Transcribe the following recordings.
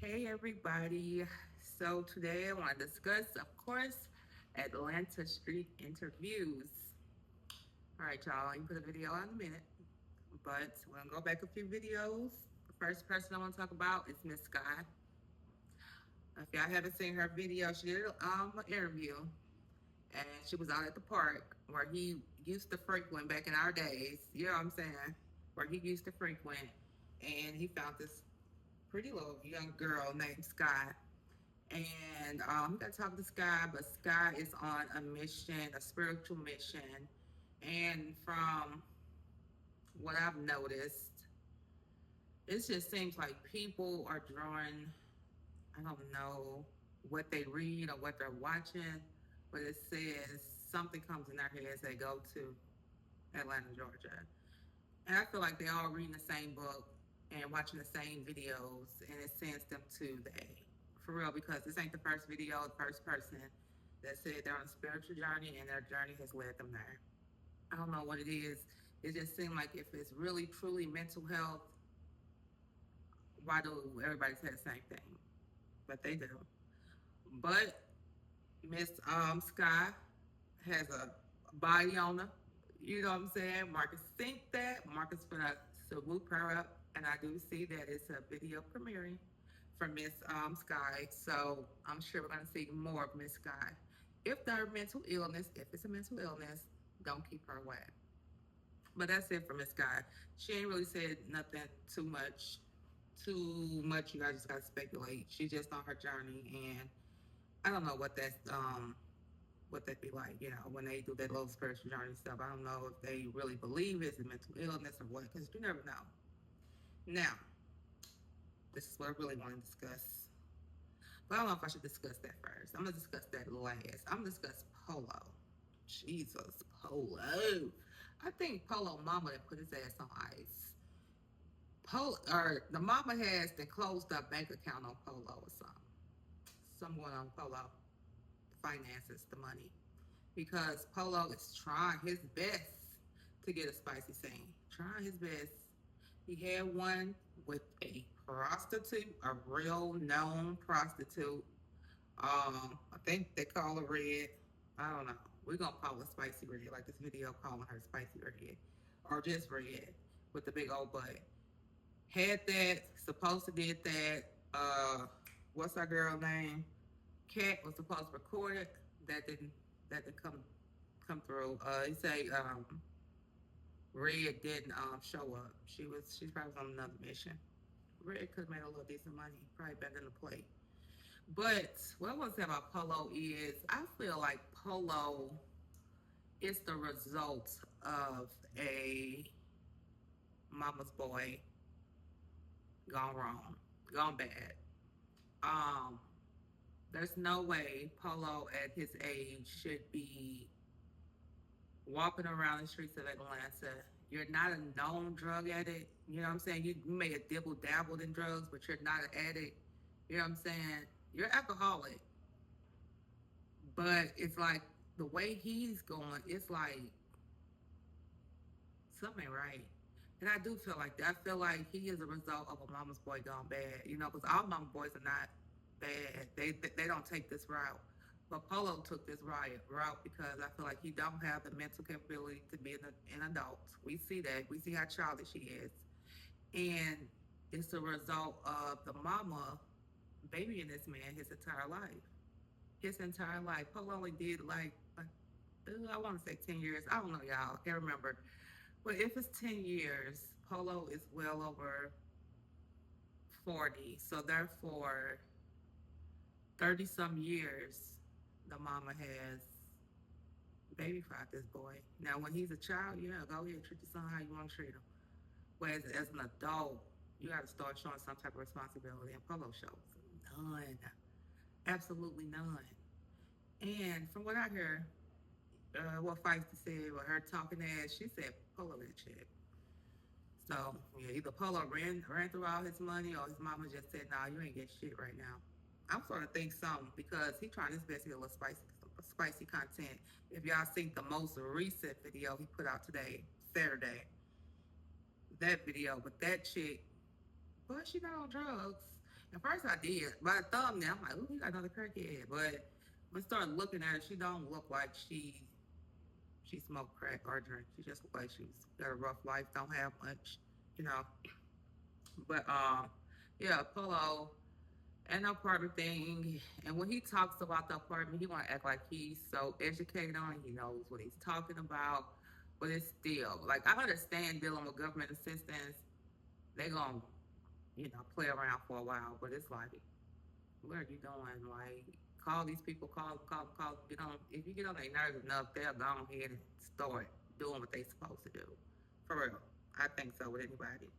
Hey everybody. So today I want to discuss, of course, Atlanta street interviews. All right, y'all, I can put a video on in a minute, but we're gonna go back a few videos. The first person I want to talk about is Miss Sky. If y'all haven't seen her video, she did an interview, and she was out at the park where he used to frequent back in our days. You know what I'm saying? Where he used to frequent, and he found this pretty little young girl named Sky. And we got to talk to Sky, but Sky is on a mission, a spiritual mission. And from what I've noticed, it just seems like people are drawing, I don't know what they read or what they're watching, but it says something comes in their heads they go to Atlanta, Georgia. And I feel like they're all reading the same book and watching the same videos, and it sends them to the A. For real, because this ain't the first video, the first person that said they're on a spiritual journey and their journey has led them there. I don't know what it is. It just seems like if it's really truly mental health, why do everybody say the same thing? But they do. But Miss Sky has a body on her. You know what I'm saying? Marcus think that. Marcus put to salute her up. And I do see that it's a video premiering for Miss Sky. So I'm sure we're going to see more of Miss Sky. If there's mental illness, if it's a mental illness, don't keep her away. But that's it for Miss Sky. She ain't really said nothing too much. Too much. You guys just got to speculate. She's just on her journey. And I don't know what that be like, when they do that little spiritual journey stuff. I don't know if they really believe it's a mental illness or what, because you never know. Now, this is what I really want to discuss. But I don't know if I should discuss that first. I'm going to discuss that last. I'm going to discuss Polo. Jesus, Polo. I think Polo mama that put his ass on ice. Polo, or the mama has the closed up bank account on Polo or something. Someone on Polo finances the money because Polo is trying his best to get a spicy scene. Trying his best. He had one with a prostitute, a real known prostitute. I think they call her Red. I don't know. We're gonna call her Spicy Red, like this video calling her Spicy Red, or just Red with the big old butt. Had that. Supposed to get that. What's our girl name? Cat was supposed to record it. That didn't. That didn't come through. He say Red didn't show up. She's probably on another mission. Red could have made a little decent money, probably better than the plate. But what I want to say about Polo is I feel like Polo is the result of a mama's boy gone wrong, gone bad. Um, there's no way Polo at his age should be walking around the streets of Atlanta. You're not a known drug addict. You know what I'm saying? You may have dibble dabbled in drugs, but you're not an addict. You know what I'm saying? You're alcoholic. But it's like the way he's going, it's like something ain't right. And I do feel like that. I feel like he is a result of a mama's boy gone bad. Because all mama boys are not bad. They don't take this route. But Polo took this route because I feel like he don't have the mental capability to be an adult. We see that. We see how childish he is. And it's a result of the mama babying this man his entire life. His entire life. Polo only did I want to say 10 years. I don't know, y'all. I can't remember. But if it's 10 years, Polo is well over 40. So therefore, 30 some years, the mama has babyfied this boy. Now, when he's a child, yeah, go ahead, treat your son how you want to treat him. But as an adult, you got to start showing some type of responsibility. And Polo shows none. Absolutely none. And from what I hear, what Feisty said with her talking ass, she said Polo is shit. So yeah, either Polo ran through all his money, or his mama just said, "Nah, you ain't get shit right now." I'm sort of think something because he trying his best to get a little spicy content. If y'all seen the most recent video he put out today, Saturday, that video with that chick, but she not on drugs. At first I did, by the thumbnail, I'm like, ooh, he got another crackhead. But when I started looking at her, she don't look like she smoked crack or drink. She just looked like she's got a rough life, don't have much, you know. But yeah, Polo and the apartment thing. And when he talks about the apartment, he want to act like he's so educated on it. He knows what he's talking about. But it's still like I understand dealing with government assistance. They gonna play around for a while, but it's like, what are you doing? Like, call these people, call. Get on. If you get on their nerves enough, they'll go ahead and start doing what they supposed to do. For real, I think so with anybody.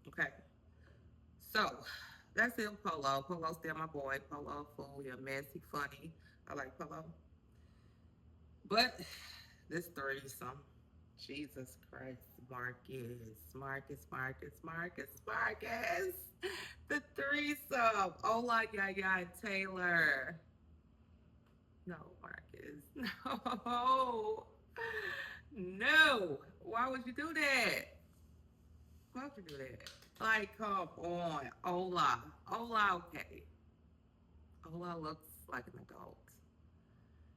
Okay, so that's it. Polo. Polo's still my boy. Polo, fool, you're messy, funny. I like Polo, but this threesome. Jesus Christ, Marcus. The threesome. Ola, Yaya, Taylor. No, Marcus. No. No. Why would you do that? Why would you do that? Like, come on. Ola, okay. Ola looks like an adult.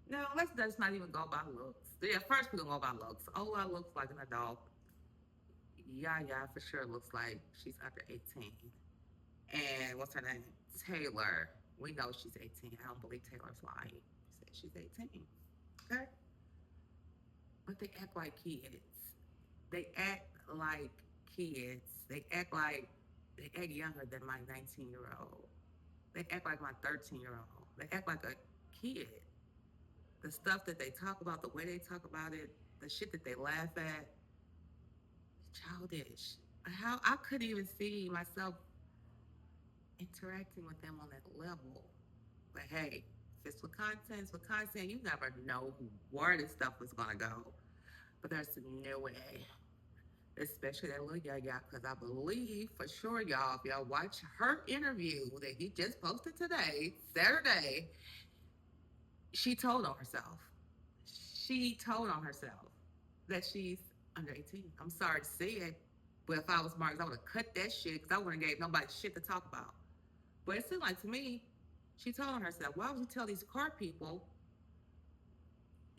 No, let's not even go by looks. Yeah, first we're gonna go by looks. Ola looks like an adult. Yaya for sure looks like she's under 18. And what's her name? Taylor. We know she's 18. I don't believe Taylor's lying. She said she's 18. Okay? But they act like kids. They act like kids. They act younger than my 19-year-old. They act like my 13-year-old. They act like a kid. The stuff that they talk about, the way they talk about it, the shit that they laugh at, childish. How I couldn't even see myself interacting with them on that level. But hey, if it's for content, it's for content. You never know where this stuff is gonna go. But there's no way, especially that little Yaya, because I believe for sure, y'all, if y'all watch her interview that he just posted today, Saturday, she told on herself. She told on herself that she's under 18. I'm sorry to say it, but if I was Marcus, I would have cut that shit because I wouldn't have gave nobody shit to talk about. But it seemed like to me, she told on herself, why would you tell these car people?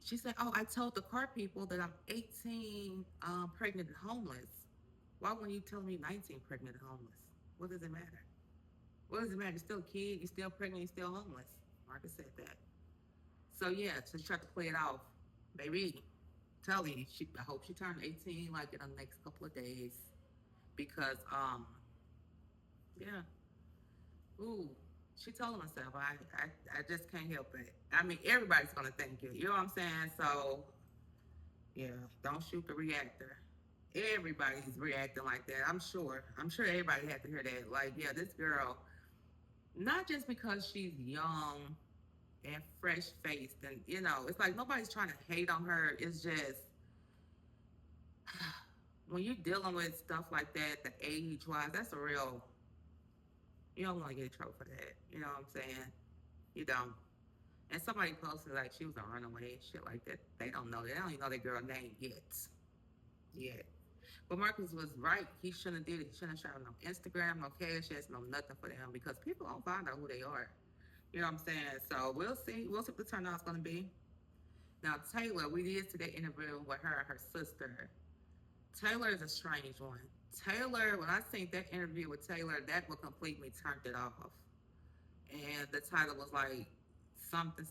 She said, oh, I told the car people that I'm 18, pregnant and homeless. Why wouldn't you tell me 19 pregnant and homeless? What does it matter? What does it matter? You're still a kid, you're still pregnant, you're still homeless. Marcus said that. So yeah, so she tried to play it off. Baby, tell me, I hope she turned 18 like in the next couple of days. Because yeah. Ooh, she told herself, I just can't help it. I mean, everybody's gonna thank you. You know what I'm saying? So yeah, don't shoot the reactor. Everybody's reacting like that. I'm sure. I'm sure everybody had to hear that. Like, yeah, this girl, not just because she's young and fresh faced, and it's like nobody's trying to hate on her. It's just when you're dealing with stuff like that, the age wise, that's a real. You don't want to get in trouble for that. You know what I'm saying? You don't. And somebody posted like she was a runaway and shit like that. They don't know that. They don't even know that girl name yet. Yet. But Marcus was right. He shouldn't have did it. He shouldn't have shot no Instagram, no cash ass, no nothing for them because people don't find out who they are. You know what I'm saying? So we'll see. We'll see what the turnout's gonna be. Now Taylor, we did today interview with her and her sister. Taylor is a strange one. Taylor, when I seen that interview with Taylor, that would completely turned it off. And the title was like something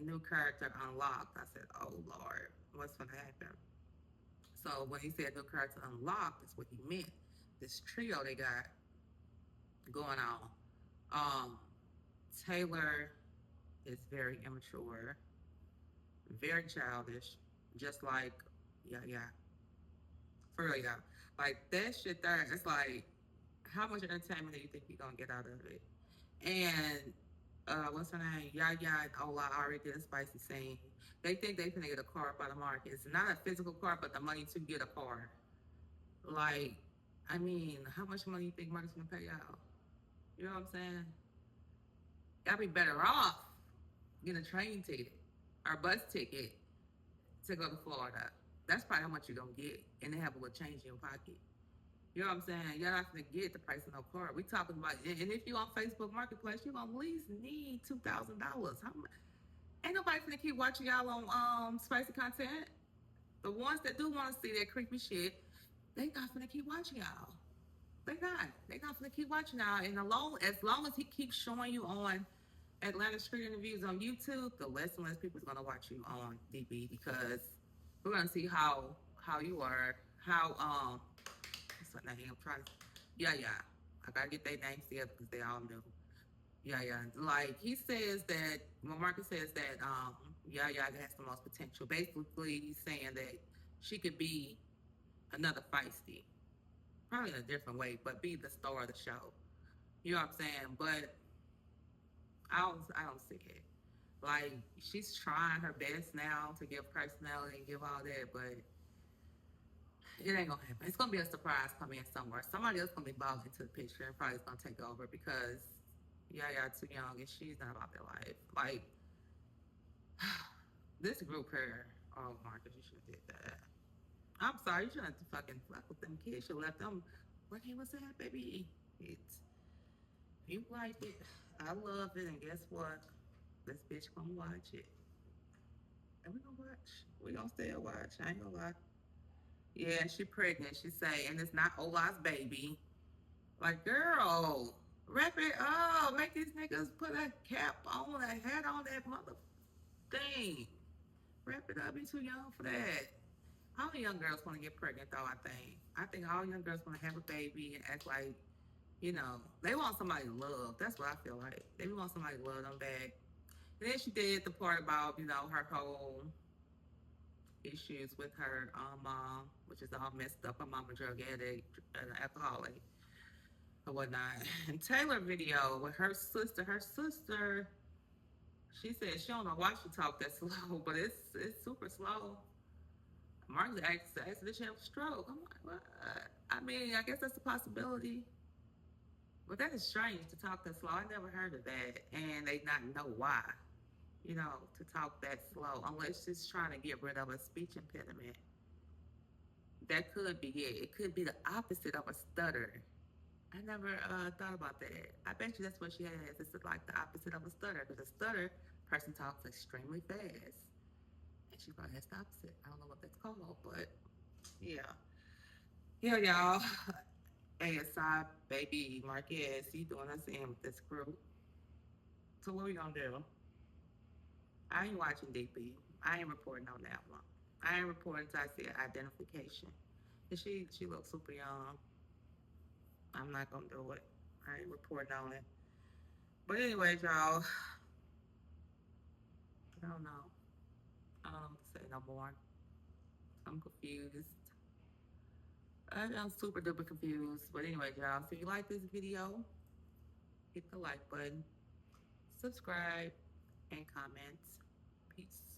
new character unlocked. I said, oh Lord, what's gonna happen? So when he said new character unlocked, that's what he meant. This trio they got going on. Um, Taylor is very immature, very childish, just like yeah, for real, yeah. Like that shit there, it's like, how much entertainment do you think you're gonna get out of it? And what's her name? Yaya and Ola already did a spicy scene. They think they can get a car by the market. It's not a physical car, but the money to get a car. Like, I mean, how much money you think Mark's gonna pay out? You know what I'm saying? Y'all be better off getting a train ticket or a bus ticket to go to Florida. That's probably how much you're gonna get, and they have a little change in your pocket. You know what I'm saying? You're not gonna get the price of no car. We talking about, and if you on Facebook Marketplace, you're gonna at least need $2,000. How much? Ain't nobody gonna keep watching y'all on spicy content. The ones that do want to see that creepy shit, they not gonna keep watching y'all. They not. They not gonna keep watching y'all. And as long as he keeps showing you on Atlanta Street Interviews on YouTube, the less and less people is gonna watch you on DB because we're gonna see how you are, how what's her name? I'm trying to, yeah. I gotta get their names together because they all new. Yeah. Like he says that when Marcus says that yeah has the most potential. Basically he's saying that she could be another feisty. Probably in a different way, but be the star of the show. You know what I'm saying? But I don't see it. Like she's trying her best now to give personality and give all that, but it ain't gonna happen. It's gonna be a surprise coming in somewhere. Somebody else gonna be involved into the picture and probably gonna take over because yeah, too young and she's not about their life. Like this group here. Oh Marcus, you should have did that. I'm sorry, you shouldn't have fucking fuck with them kids. You should left them. What game was that, baby? It's you like it. I love it, and guess what? This bitch gonna watch it. And we gonna watch. We gonna stay and watch. I ain't gonna lie. Yeah, she pregnant. She say, and it's not Ola's baby. Like, girl, wrap it up. Make these niggas put a cap on, a hat on that mother thing. Wrap it up. You too young for that. All young girls want to get pregnant, though. I think all young girls want to have a baby and act like, they want somebody to love. That's what I feel like. They want somebody to love them back. And then she did the part about, her whole issues with her mom, which is all messed up. Her mom a drug addict, an alcoholic, or whatnot. And Taylor video with her sister, she said she don't know why she talked that slow, but it's super slow. Mark asked did she have a stroke? I'm like, what? I mean, I guess that's a possibility. But that is strange to talk that slow. I never heard of that. And they not know why, to talk that slow, unless she's trying to get rid of a speech impediment. That could be it. It could be the opposite of a stutter. I never thought about that. I bet you that's what she has. It's like the opposite of a stutter. Because a stutter person talks extremely fast. And she probably has the opposite. I don't know what that's called, but yeah. Yeah, y'all. ASI baby Marquez, he doing us in with this group. So what we gonna do? I ain't watching DP. I ain't reporting on that one. I ain't reporting until I see identification. And she looks super young. I'm not gonna do it. I ain't reporting on it. But anyways, y'all, I don't know. I don't know what to say no more. I'm confused. I'm super duper confused. But anyway, y'all, so if you like this video, hit the like button, subscribe, and comment. Peace.